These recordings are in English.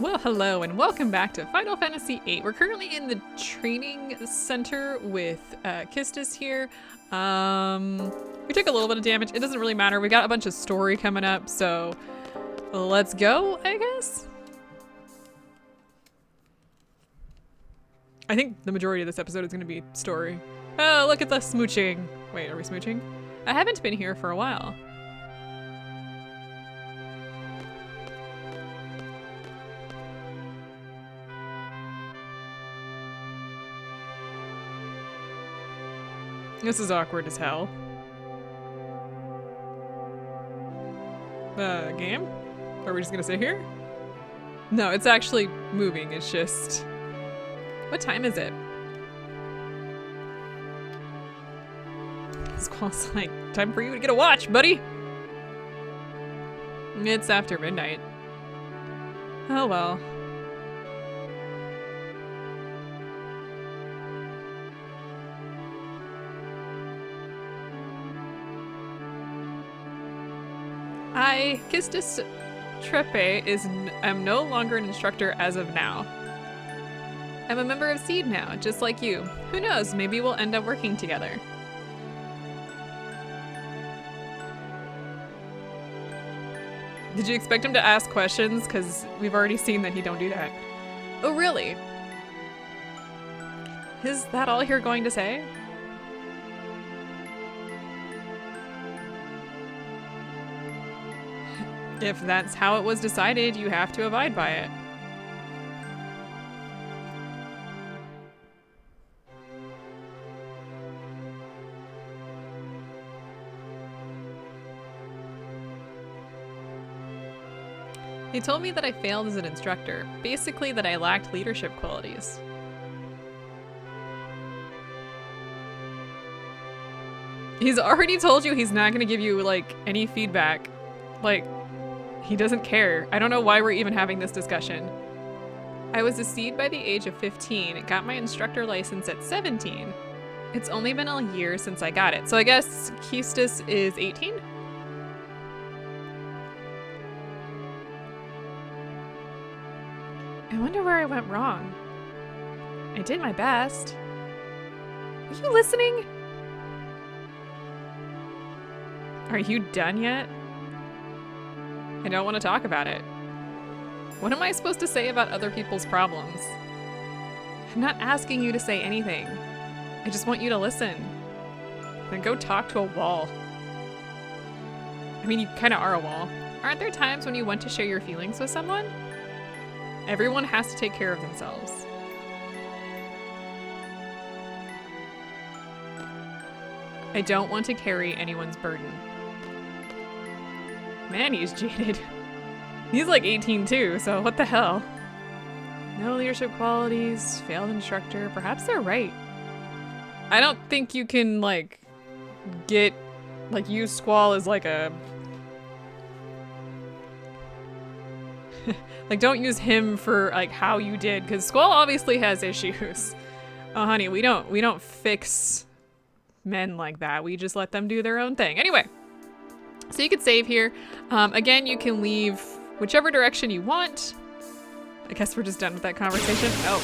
Well, hello and welcome back to Final Fantasy VIII. We're currently in the training center with Quistis here. We took a little bit of damage. It doesn't really matter. We got a bunch of story coming up, so let's go, I guess. I think the majority of this episode is going to be story. Oh, look at the smooching. Wait, are we smooching? I haven't been here for a while. This is awkward as hell. Game? Are we just gonna sit here? No, it's actually moving. It's just... What time is it? Squall's like, time for you to get a watch, buddy! It's after midnight. Oh well. I, Quistis Trepe, am no longer an instructor as of now. I'm a member of Seed now, just like you. Who knows, maybe we'll end up working together. Did you expect him to ask questions? Because we've already seen that he don't do that. Oh, really? Is that all you're going to say? If that's how it was decided, you have to abide by it. He told me that I failed as an instructor, basically that I lacked leadership qualities. He's already told you he's not gonna give you, like, any feedback. Like, he doesn't care. I don't know why we're even having this discussion. I was a Seed by the age of 15, got my instructor license at 17. It's only been a year since I got it. So I guess Quistis is 18? I wonder where I went wrong. I did my best. Are you listening? Are you done yet? I don't want to talk about it. What am I supposed to say about other people's problems? I'm not asking you to say anything. I just want you to listen. Then go talk to a wall. I mean, you kind of are a wall. Aren't there times when you want to share your feelings with someone? Everyone has to take care of themselves. I don't want to carry anyone's burden. Man, he's jaded. He's like 18 too, so what the hell? No leadership qualities, failed instructor. Perhaps they're right. I don't think you can, like, use Squall as like a... like, don't use him for, like, how you did, because Squall obviously has issues. Oh, honey, we don't fix men like that. We just let them do their own thing. Anyway. So you could save here. Again, you can leave whichever direction you want. I guess we're just done with that conversation. Oh.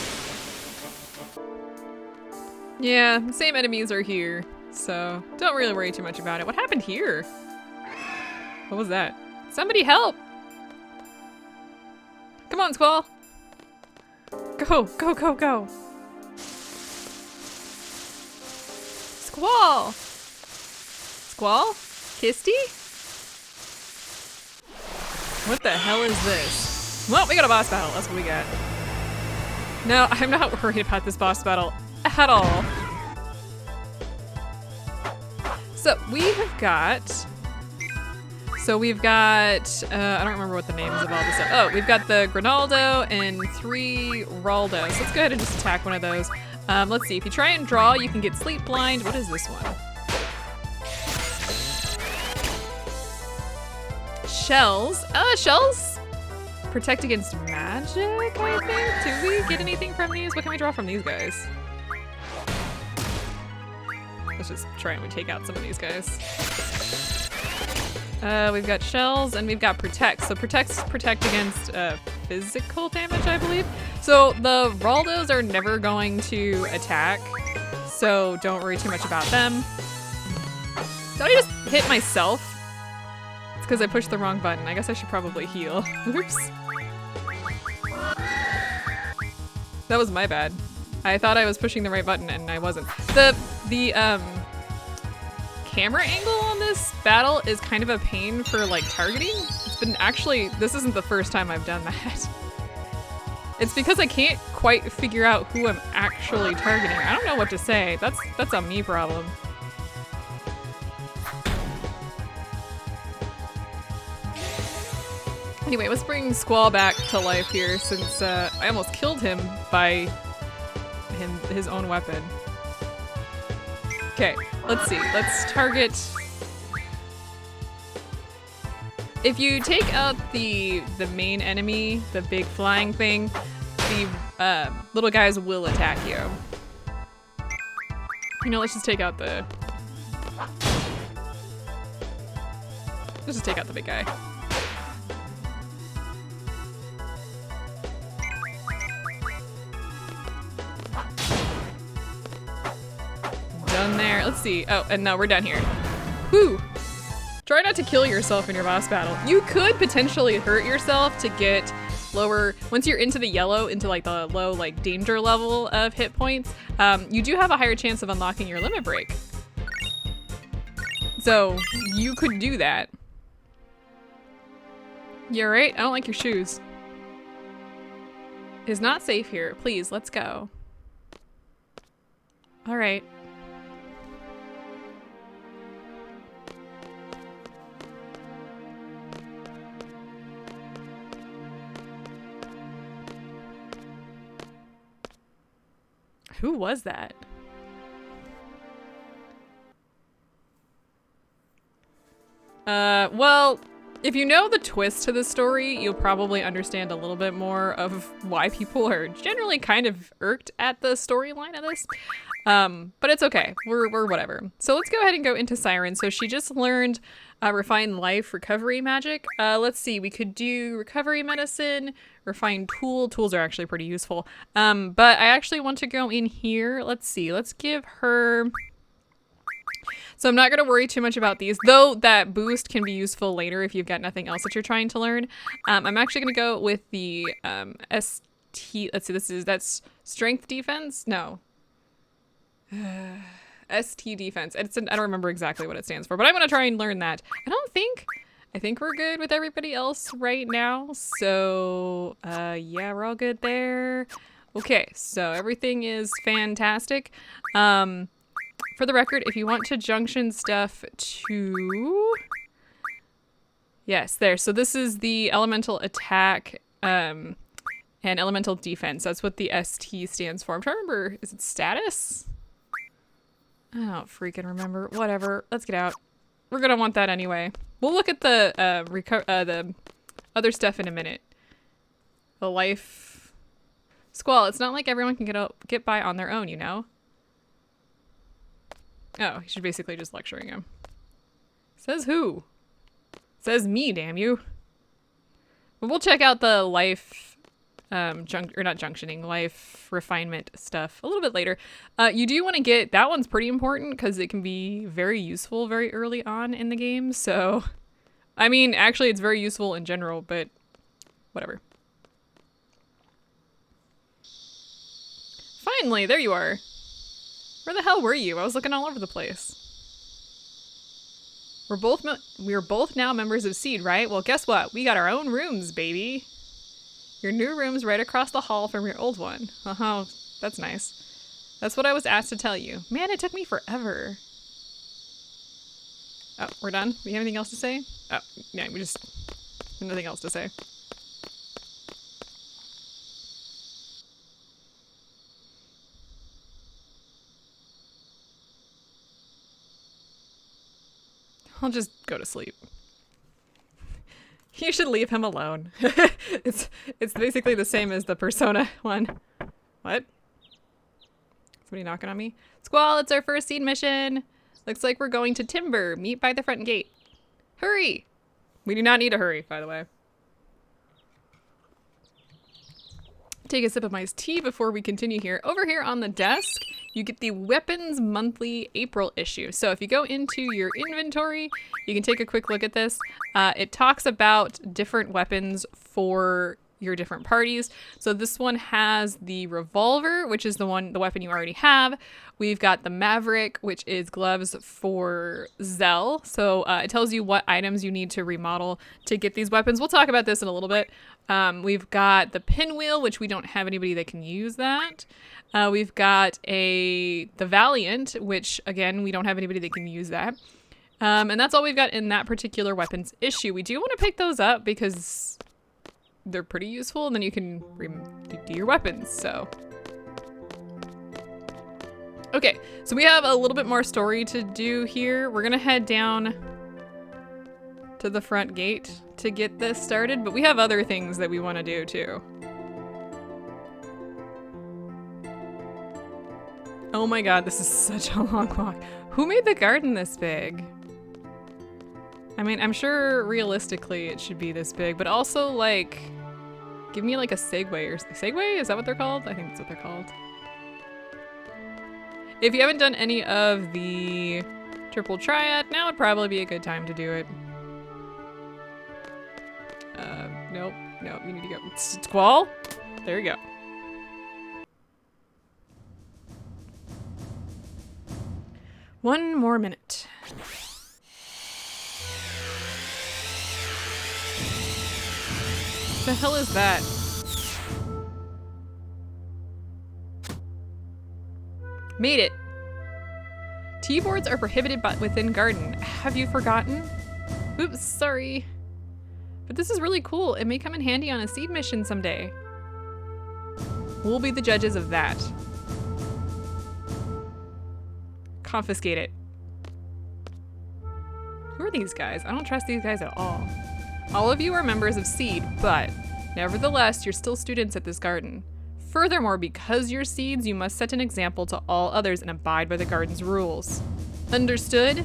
Yeah, the same enemies are here, so don't really worry too much about it. What happened here? What was that? Somebody help! Come on, Squall! Go, go, go, go! Squall! Squall? Quistis? What the hell is this? Well, we got a boss battle. That's what we got. No, I'm not worried about this boss battle at all. So we've got... I don't remember what the names of all this stuff. Oh, we've got the Granaldo and 3 Raldos. Let's go ahead and just attack one of those. Let's see. If you try and draw, you can get sleep blind. What is this one? Shells. Shells protect against magic, I think. Do we get anything from these? What can we draw from these guys? Let's just try and take out some of these guys. We've got shells and we've got protect. So protect against physical damage, I believe. So the Raldos are never going to attack, so don't worry too much about them. Did I just hit myself? It's because I pushed the wrong button. I guess I should probably heal. Oops. That was my bad. I thought I was pushing the right button and I wasn't. The camera angle on this battle is kind of a pain for like targeting. It's been actually, this isn't the first time I've done that. It's because I can't quite figure out who I'm actually targeting. I don't know what to say. That's a me problem. Anyway, let's bring Squall back to life here since I almost killed him by his own weapon. Okay, let's see. Let's target. If you take out the main enemy, the big flying thing, the little guys will attack you. You know, let's just take out the. Let's just take out the big guy. Done there. Let's see. Oh, and now we're done here. Whew. Try not to kill yourself in your boss battle. You could potentially hurt yourself to get lower. Once you're into the yellow, into like the low like danger level of hit points, you do have a higher chance of unlocking your limit break. So you could do that. You alright? I don't like your shoes. It's not safe here. Please, let's go. Alright. Who was that? Well, if you know the twist to the story, you'll probably understand a little bit more of why people are generally kind of irked at the storyline of this. But it's okay. We're whatever. So let's go ahead and go into Siren. So she just learned Refine Life recovery magic. Let's see. We could do recovery medicine, refine tool. Tools are actually pretty useful. But I actually want to go in here. Let's see. Let's give her... So I'm not going to worry too much about these, though that boost can be useful later if you've got nothing else that you're trying to learn. I'm actually going to go with the ST. Let's see. That's strength defense. No. ST defense. I don't remember exactly what it stands for, but I'm gonna try and learn that. I think we're good with everybody else right now. So yeah, we're all good there. Okay, so everything is fantastic. For the record, if you want to junction stuff to... Yes, there. So this is the elemental attack and elemental defense. That's what the ST stands for. I'm trying to remember, is it status? I don't freaking remember. Whatever. Let's get out. We're gonna want that anyway. We'll look at the other stuff in a minute. The life... Squall, it's not like everyone can get by on their own, you know? Oh, she's basically just lecturing him. Says who? Says me, damn you. But we'll check out the life, not junctioning, life refinement stuff a little bit later. You do want to get, that one's pretty important because it can be very useful very early on in the game. So, I mean, actually it's very useful in general, but whatever. Finally, there you are. Where the hell were you? I was looking all over the place. We're both now members of Seed, right? Well, guess what? We got our own rooms, baby. Your new room's right across the hall from your old one. Oh, that's nice. That's what I was asked to tell you. Man, it took me forever. Oh, we're done? We have anything else to say? Oh, yeah, we just... nothing else to say. I'll just go to sleep. You should leave him alone. It's basically the same as the Persona one. What? Somebody knocking on me? Squall, it's our first Seed mission. Looks like we're going to Timber. Meet by the front gate. Hurry! We do not need to hurry, by the way. take a sip of my tea before we continue here. Over here on the desk, you get the Weapons Monthly April issue. So if you go into your inventory, you can take a quick look at this. It talks about different weapons for your different parties. So this one has the revolver, which is the weapon you already have. We've got the Maverick, which is gloves for Zell. So it tells you what items you need to remodel to get these weapons. We'll talk about this in a little bit. We've got the Pinwheel, which we don't have anybody that can use that. We've got the Valiant, which again, we don't have anybody that can use that. And that's all we've got in that particular weapons issue. We do want to pick those up because they're pretty useful, and then you can do your weapons, so. Okay, so we have a little bit more story to do here. We're gonna head down to the front gate to get this started, but we have other things that we want to do too. Oh my god, this is such a long walk. Who made the garden this big? I mean, I'm sure realistically it should be this big, but also like, give me like a Segway or Segway? Is that what they're called? I think that's what they're called. If you haven't done any of the triple triad, now would probably be a good time to do it. Nope, you need to go. Squall? There you go. One more minute. What the hell is that? Made it! T-boards are prohibited within garden. Have you forgotten? Oops, sorry. But this is really cool. It may come in handy on a seed mission someday. We'll be the judges of that. Confiscate it. Who are these guys? I don't trust these guys at all. All of you are members of Seed, but nevertheless, you're still students at this garden. Furthermore, because you're Seeds, you must set an example to all others and abide by the garden's rules. Understood?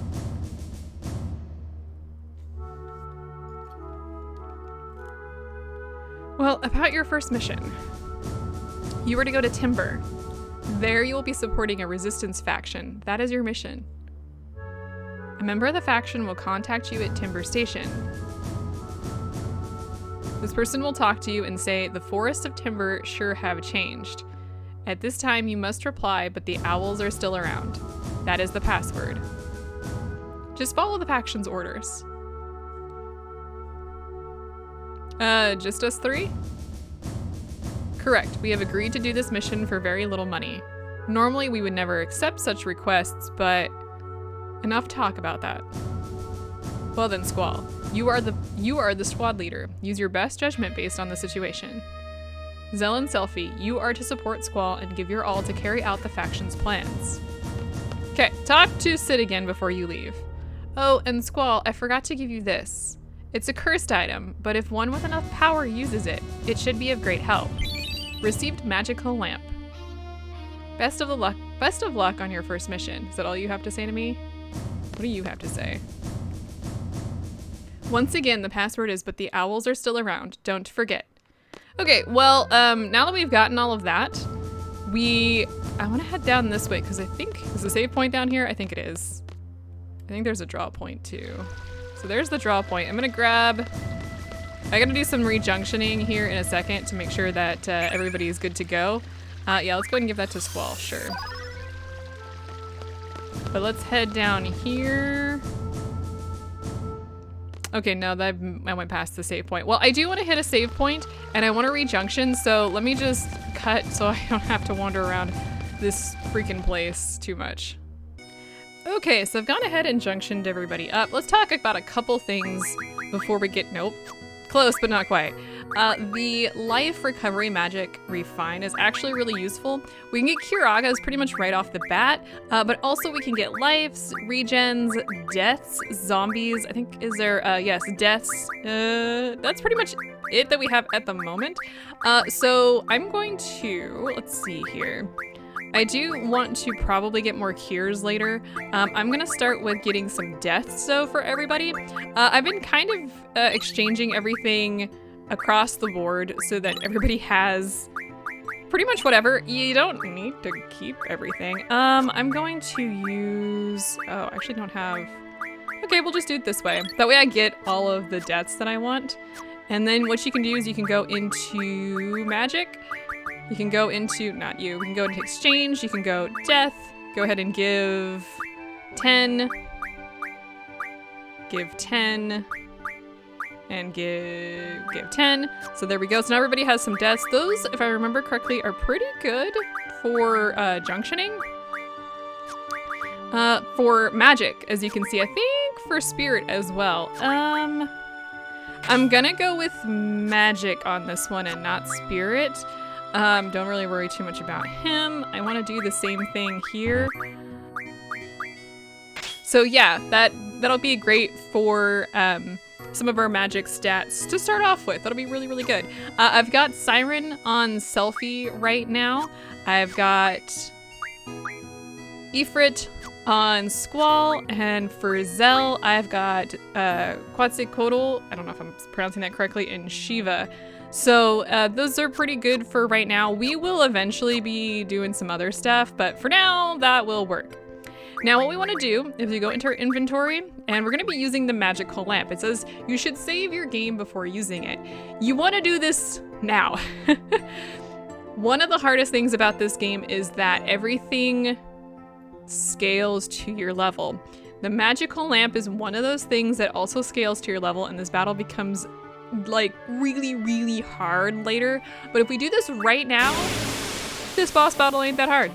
Well, about your first mission. You are to go to Timber. There you will be supporting a resistance faction. That is your mission. A member of the faction will contact you at Timber Station. This person will talk to you and say, the forests of Timber sure have changed. At this time, you must reply, but the owls are still around. That is the password. Just follow the faction's orders. Just us three? Correct. We have agreed to do this mission for very little money. Normally, we would never accept such requests, but enough talk about that. Well then, Squall. You are the squad leader. Use your best judgment based on the situation. Zell and Selfie, you are to support Squall and give your all to carry out the faction's plans. Okay, talk to Sid again before you leave. Oh, and Squall, I forgot to give you this. It's a cursed item, but if one with enough power uses it, it should be of great help. Received magical lamp. Best of luck on your first mission. Is that all you have to say to me? What do you have to say? Once again, the password is, but the owls are still around. Don't forget. Okay, well, now that we've gotten all of that, I want to head down this way because I think, is the save point down here? I think it is. I think there's a draw point too. So there's the draw point. I'm gonna do some rejunctioning here in a second to make sure that everybody is good to go. Yeah, let's go ahead and give that to Squall, sure. But let's head down here. Okay, no, I went past the save point. Well, I do want to hit a save point, and I want to rejunction, so let me just cut so I don't have to wander around this freaking place too much. Okay, so I've gone ahead and junctioned everybody up. Let's talk about a couple things before we get, nope, close but not quite. The life recovery magic refine is actually really useful. We can get Curagas pretty much right off the bat, but also we can get lives, regens, deaths, zombies. I think, is there, yes, deaths. That's pretty much it that we have at the moment. So I'm going to, let's see here. I do want to probably get more cures later. I'm gonna start with getting some deaths though for everybody. I've been kind of exchanging everything across the board so that everybody has pretty much whatever. You don't need to keep everything. I'm going to use, oh, I actually don't have, okay, we'll just do it this way. That way I get all of the deaths that I want. And then what you can do is you can go into magic. You can go into, not you, we can go into exchange. You can go death. Go ahead and give 10. Give 10. And give 10. So there we go. So now everybody has some deaths. Those, if I remember correctly, are pretty good for junctioning. For magic, as you can see. I think for spirit as well. I'm gonna go with magic on this one and not spirit. Don't really worry too much about him. I want to do the same thing here. So yeah, that'll be great for some of our magic stats to start off with. That'll be really, really good. I've got Siren on Selfie right now. I've got Ifrit on Squall, and for Zell, I've got Quetzalcoatl, I don't know if I'm pronouncing that correctly, and Shiva. So those are pretty good for right now. We will eventually be doing some other stuff, but for now, that will work. Now what we want to do is we go into our inventory, and we're going to be using the magical lamp. It says you should save your game before using it. You want to do this now. One of the hardest things about this game is that everything scales to your level. The magical lamp is one of those things that also scales to your level, and this battle becomes like really, really hard later. But if we do this right now, this boss battle ain't that hard.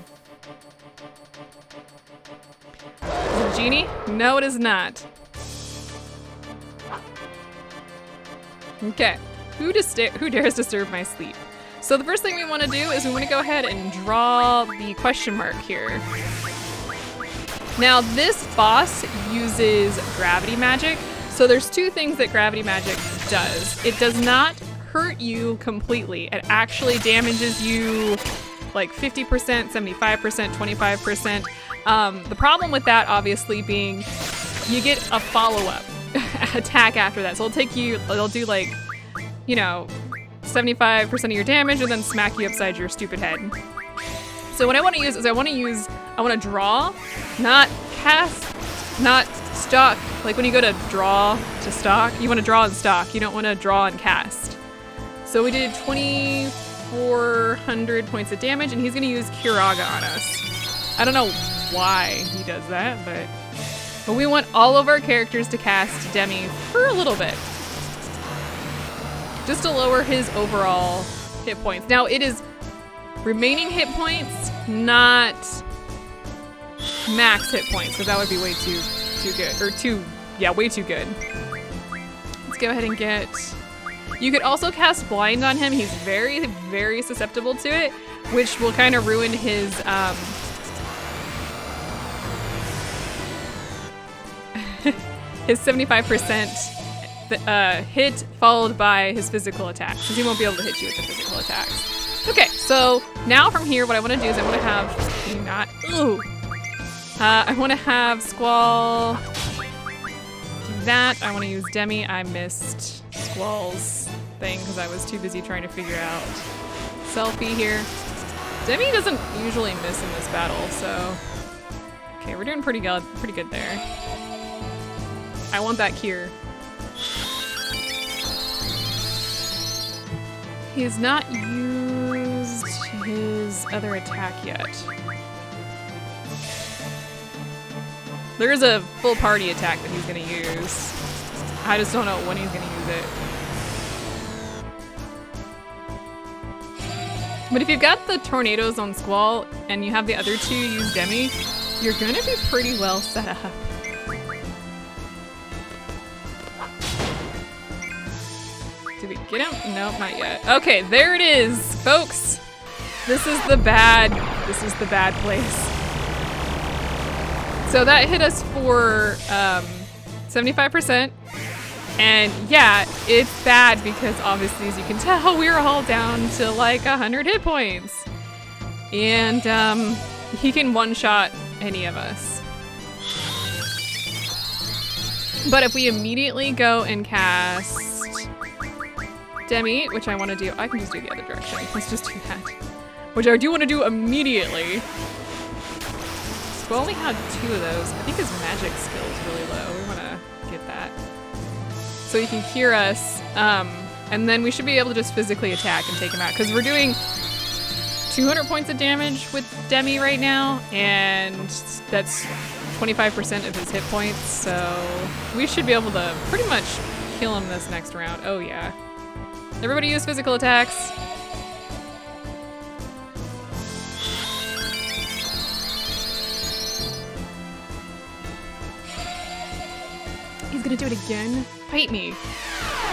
Is it Genie? No, it is not. Okay, who dares disturb my sleep? So the first thing we want to do is we want to go ahead and draw the question mark here. Now this boss uses gravity magic. So there's two things that gravity magic does. It does not hurt you completely. It actually damages you like 50%, 75%, 25%. The problem with that obviously being you get a follow-up attack after that. So it'll do like, you know, 75% of your damage and then smack you upside your stupid head. So what I want to use is I want to draw, not cast, not stock. Like when you go to draw to stock, you want to draw and stock. You don't want to draw and cast. So we did 2,400 points of damage, and he's going to use Kiraga on us. I don't know why he does that, but we want all of our characters to cast Demi for a little bit, just to lower his overall hit points. Now it is remaining hit points, not max hit points, because that would be way too good, or way too good. Let's go ahead and get, you could also cast blind on him. He's very, very susceptible to it, which will kind of ruin his, his 75% hit followed by his physical attacks, because he won't be able to hit you with the physical attacks. Okay, so now from here, what I want to do is I want to have, I want to have Squall do that. I want to use Demi. I missed Squall's thing because I was too busy trying to figure out Selfie here. Demi doesn't usually miss in this battle, so okay, we're doing pretty good there. I want that cure. He has not used his other attack yet. There is a full party attack that he's gonna use. I just don't know when he's gonna use it. But if you've got the tornadoes on Squall and you have the other two use Demi, you're gonna be pretty well set up. Did we get him? Nope, not yet. Okay, there it is, folks. This is the bad place. So that hit us for 75%. And yeah, it's bad because obviously, as you can tell, we're all down to like 100 hit points. And he can one-shot any of us. But if we immediately go and cast Demi, which I want to do, I can just do the other direction. Let's just do that. which I do want to do immediately. Squall only had 2 of those. I think his magic skill is really low. We want to get that. So he can hear us, and then we should be able to just physically attack and take him out, because we're doing 200 points of damage with Demi right now, and that's 25% of his hit points, so we should be able to pretty much kill him this next round. Oh yeah. Everybody use physical attacks. He's gonna do it again? Fight me.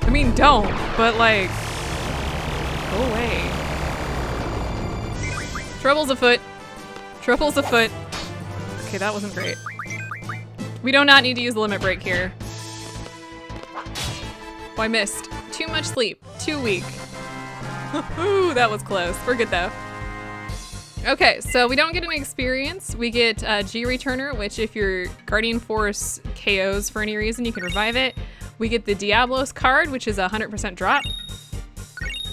I mean, don't, but like, go away. Trouble's afoot. Trouble's afoot. Okay, that wasn't great. We do not need to use the limit break here. Oh, I missed. Too much sleep. Too weak. Ooh, that was close. We're good though. Okay, so we don't get any experience. We get G Returner, which if your Guardian Force KOs for any reason, you can revive it. We get the Diablos card, which is a 100% drop.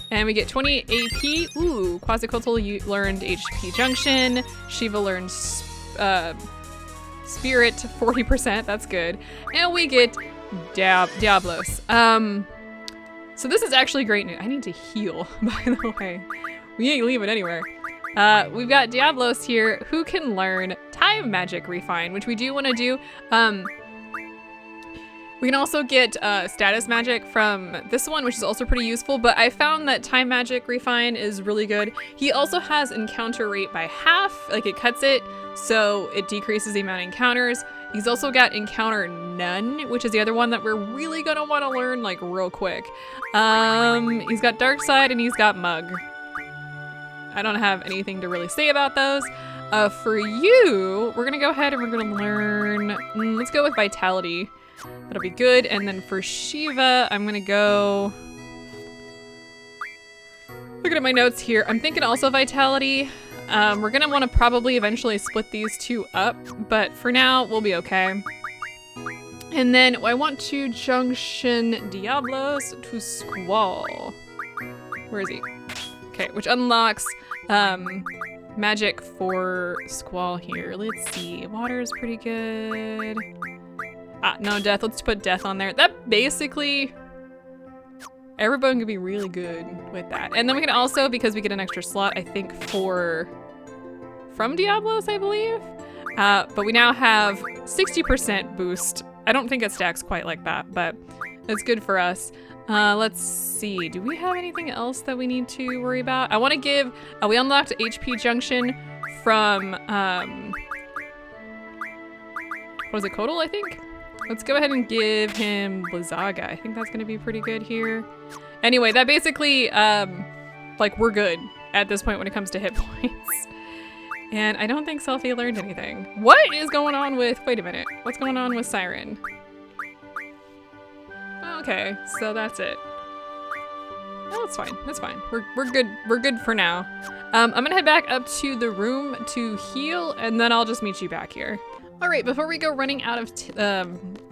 And we get 20 AP. Ooh, Quasicotl learned HP Junction. Shiva learned Spirit 40%. That's good. And we get Diablos. So this is actually great news. I need to heal, by the way. We ain't leaving anywhere. We've got Diablos here who can learn Time Magic Refine, which we do want to do. We can also get status magic from this one, which is also pretty useful, but I found that Time Magic Refine is really good. He also has encounter rate by half, like it cuts it, so it decreases the amount of encounters. He's also got encounter none, which is the other one that we're really gonna want to learn like real quick. He's got Dark Side and he's got Mug. I don't have anything to really say about those. For you, we're gonna go ahead and we're gonna learn, let's go with Vitality. That'll be good. And then for Shiva, I'm gonna go, looking at my notes here, I'm thinking also Vitality. We're gonna wanna probably eventually split these two up, but for now, we'll be okay. And then I want to junction Diablos to Squall. Where is he? Okay, which unlocks magic for Squall here. Let's see, water is pretty good. Ah, no, death, let's put death on there. That basically, everyone can be really good with that. And then we can also, because we get an extra slot, I think from Diablos, I believe. But we now have 60% boost. I don't think it stacks quite like that, but it's good for us. Let's see, do we have anything else that we need to worry about? I want to give, we unlocked HP Junction from, what is it, Kodal, I think? Let's go ahead and give him Blizzaga. I think that's gonna be pretty good here. Anyway, that basically, like, we're good at this point when it comes to hit points. And I don't think Selphie learned anything. What is going on with, wait a minute, what's going on with Siren? Okay, so that's it. Oh, it's fine, that's fine. We're good for now. I'm gonna head back up to the room to heal, and then I'll just meet you back here. All right, before we go running out of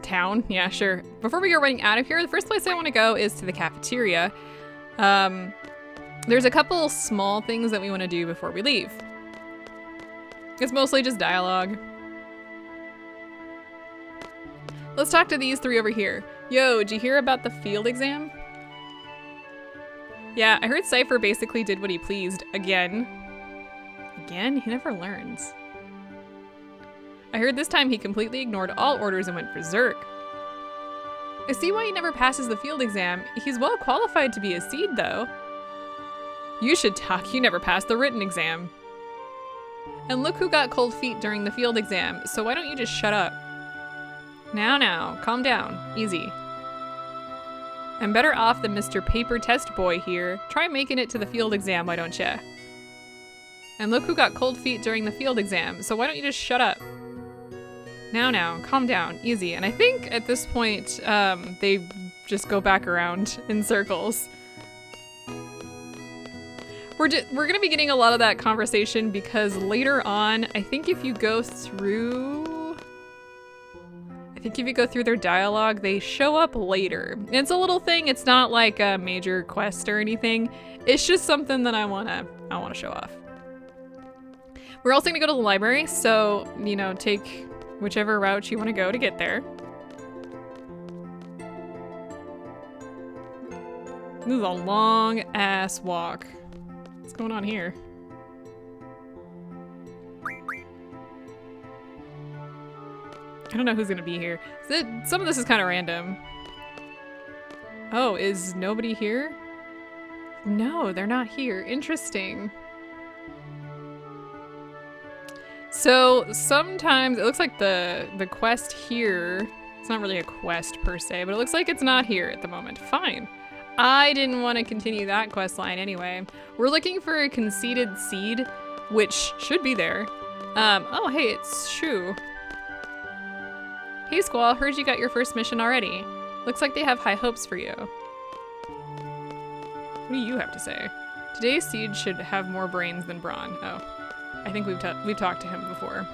town, yeah, sure. Before we go running out of here, the first place I wanna go is to the cafeteria. There's a couple small things that we wanna do before we leave. It's mostly just dialogue. Let's talk to these three over here. Yo, did you hear about the field exam? Yeah, I heard Cypher basically did what he pleased again. Again? He never learns. I heard this time he completely ignored all orders and went berserk. I see why he never passes the field exam. He's well qualified to be a seed, though. You should talk. You never passed the written exam. And look who got cold feet during the field exam, so why don't you just shut up? Now, calm down. Easy. I'm better off than Mr. Paper Test Boy here. Try making it to the field exam, why don't ya? And look who got cold feet during the field exam, so why don't you just shut up? Now, calm down. Easy. And I think at this point, they just go back around in circles. We're gonna be getting a lot of that conversation because later on, I think if you go through their dialogue, they show up later. It's a little thing, it's not like a major quest or anything. It's just something that I wanna show off. We're also gonna go to the library, so, you know, take whichever route you want to go to get there. This is a long ass walk. What's going on here? I don't know who's gonna be here. Some of this is kind of random. Oh, is nobody here? No, they're not here. Interesting. So sometimes it looks like the quest here, it's not really a quest per se, but it looks like it's not here at the moment. Fine. I didn't want to continue that quest line anyway. We're looking for a conceded seed, which should be there. Oh, hey, it's Shu. Hey, Squall, heard you got your first mission already. Looks like they have high hopes for you. What do you have to say? Today's seed should have more brains than brawn. Oh, I think we've talked to him before.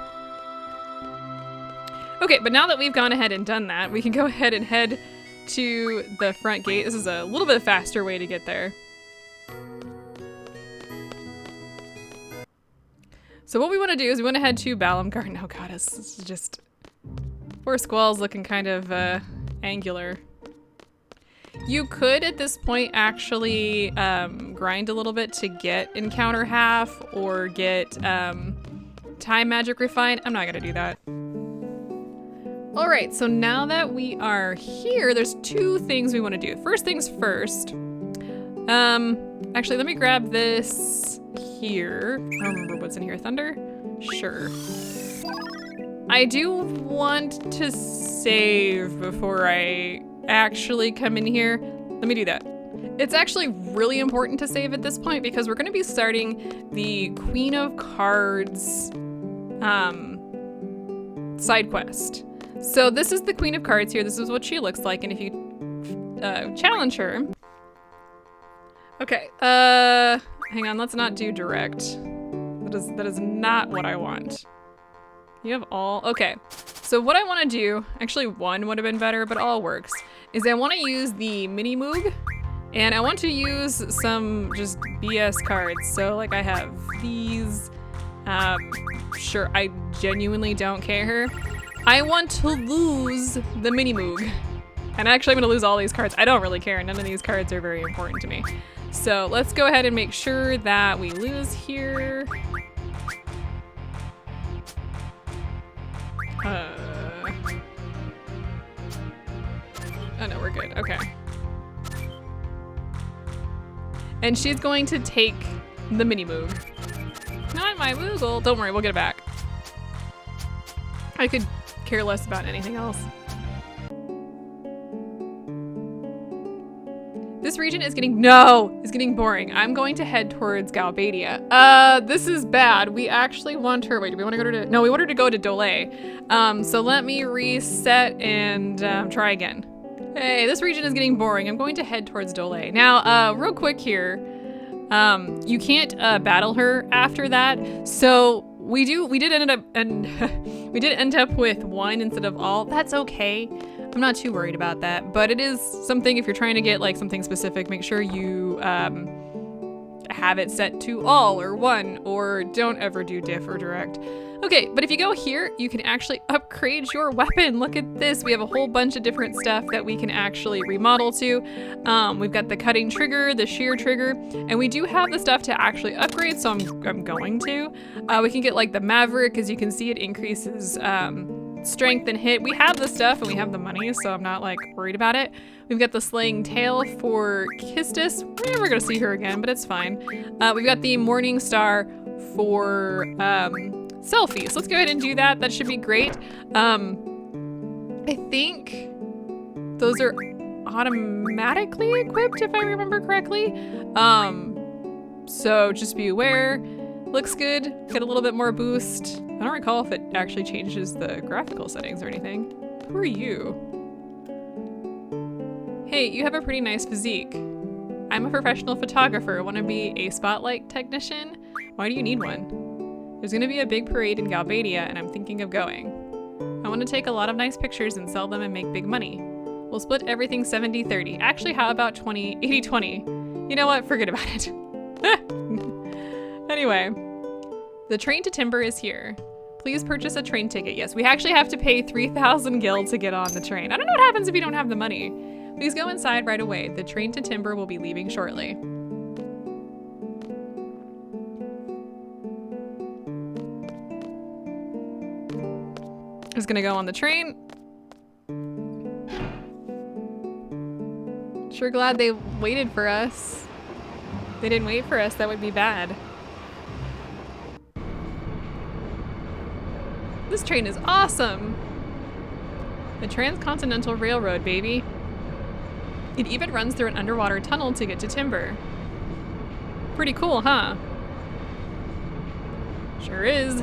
Okay, but now that we've gone ahead and done that, we can go ahead and head to the front gate. This is a little bit faster way to get there. So what we want to do is we want to head to Balam Garden. Oh god, this is just... Poor Squall's looking kind of angular. You could, at this point, actually grind a little bit to get Encounter Half or get Time Magic Refine. I'm not gonna do that. Alright, so now that we are here, there's two things we want to do. First things first. Actually, let me grab this here. I don't remember what's in here. Thunder? Sure. I do want to save before I actually come in here. Let me do that. It's actually really important to save at this point because we're going to be starting the Queen of Cards side quest. So this is the Queen of Cards here. This is what she looks like, and if you challenge her... Okay, hang on, let's not do direct. That is not what I want. You have all... Okay, so what I want to do, actually one would have been better, but all works, is I want to use the MiniMog, and I want to use some just BS cards. So like I have these, sure, I genuinely don't care. I want to lose the MiniMog. And actually I'm gonna lose all these cards. I don't really care, none of these cards are very important to me. So let's go ahead and make sure that we lose here. Oh no, we're good, okay. And she's going to take the MiniMog. Not my Moogle. Don't worry, we'll get it back. I could care less about anything else. This region is getting, it's getting boring. I'm going to head towards Galbadia. This is bad. We actually want her, wait, do we want to go to, no, we want her to go to Dole. So let me reset and try again. Hey, this region is getting boring. I'm going to head towards Dole. Now, real quick here, you can't battle her after that. So we did end up with one instead of all. That's okay. I'm not too worried about that, but it is something if you're trying to get like something specific, make sure you have it set to all or one, or don't ever do diff or direct. Okay, but if you go here, you can actually upgrade your weapon. Look at this. We have a whole bunch of different stuff that we can actually remodel to. We've got the cutting trigger, the shear trigger, and we do have the stuff to actually upgrade, so I'm going to. We can get like the Maverick, as you can see it increases strength and hit. We have the stuff and we have the money, so I'm not like worried about it. We've got the slaying tail for Quistis. We're never gonna see her again, but it's fine. We've got the morning star for selfie. So let's go ahead and do that. That should be great. I think those are automatically equipped if I remember correctly. So just be aware. Looks good. Get a little bit more boost. I don't recall if it actually changes the graphical settings or anything. Who are you? Hey, you have a pretty nice physique. I'm a professional photographer. Want to be a spotlight technician? Why do you need one? There's gonna be a big parade in Galbadia and I'm thinking of going. I want to take a lot of nice pictures and sell them and make big money. We'll split everything 70-30. Actually, how about 80-20? You know what? Forget about it. Anyway. The train to Timber is here. Please purchase a train ticket. Yes, we actually have to pay 3,000 gil to get on the train. I don't know what happens if you don't have the money. Please go inside right away. The train to Timber will be leaving shortly. Just gonna go on the train. Sure glad they waited for us. If they didn't wait for us, that would be bad. This train is awesome. The Transcontinental Railroad, baby. It even runs through an underwater tunnel to get to Timber. Pretty cool, huh? Sure is.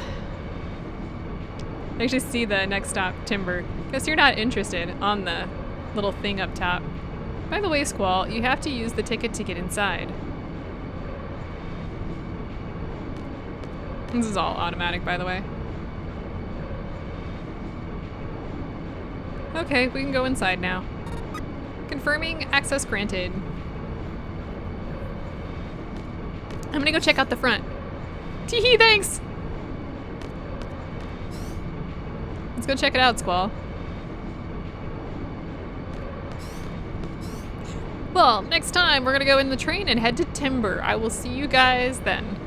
I actually see the next stop, Timber. Guess you're not interested on the little thing up top. By the way, Squall, you have to use the ticket to get inside. This is all automatic, by the way. Okay, we can go inside now. Confirming access granted. I'm gonna go check out the front. Teehee, thanks! Let's go check it out, Squall. Well, next time we're gonna go in the train and head to Timber. I will see you guys then.